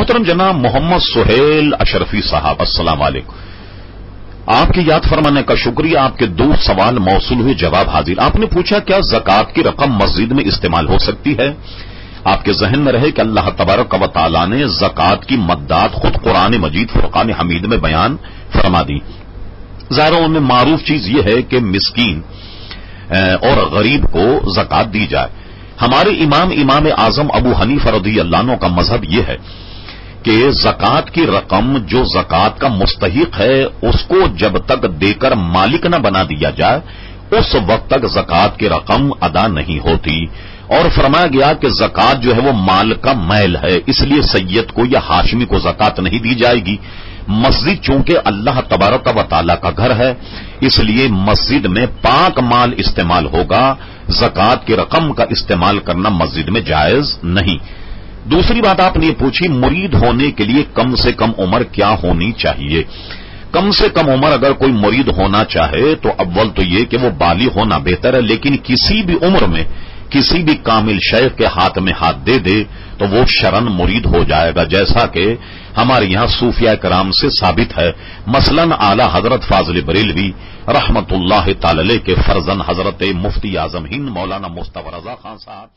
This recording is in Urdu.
محترم جناب محمد سہیل اشرفی صاحب، السلام علیکم۔ آپ کی یاد فرمانے کا شکریہ۔ آپ کے دو سوال موصول ہوئے، جواب حاضر۔ آپ نے پوچھا کیا زکوٰۃ کی رقم مسجد میں استعمال ہو سکتی ہے؟ آپ کے ذہن میں رہے کہ اللہ تبارک و تعالی نے زکوٰۃ کی مدات خود قرآن مجید فرقان حمید میں بیان فرما دی۔ ظاہر ان میں معروف چیز یہ ہے کہ مسکین اور غریب کو زکوٰۃ دی جائے۔ ہمارے امام اعظم ابو حنیفہ رضی اللہ عنہ کا مذہب یہ ہے کہ زکوٰۃ کی رقم جو زکوٰۃ کا مستحق ہے اس کو جب تک دے کر مالک نہ بنا دیا جائے اس وقت تک زکوٰۃ کی رقم ادا نہیں ہوتی، اور فرمایا گیا کہ زکوٰۃ جو ہے وہ مال کا میل ہے، اس لیے سید کو یا ہاشمی کو زکوٰۃ نہیں دی جائے گی۔ مسجد چونکہ اللہ تبارک و تعالی کا گھر ہے، اس لیے مسجد میں پاک مال استعمال ہوگا، زکوٰۃ کی رقم کا استعمال کرنا مسجد میں جائز نہیں۔ دوسری بات آپ نے یہ پوچھی مرید ہونے کے لیے کم سے کم عمر کیا ہونی چاہیے؟ کم سے کم عمر اگر کوئی مرید ہونا چاہے تو اول تو یہ کہ وہ بالغ ہونا بہتر ہے، لیکن کسی بھی عمر میں کسی بھی کامل شیخ کے ہاتھ میں ہاتھ دے دے تو وہ شرن مرید ہو جائے گا، جیسا کہ ہمارے یہاں صوفیاء کرام سے ثابت ہے۔ مثلا اعلی حضرت فاضل بریلوی رحمت اللہ تعالی علیہ کے فرزند حضرت مفتی اعظم ہند مولانا مصطفی رضا خان صاحب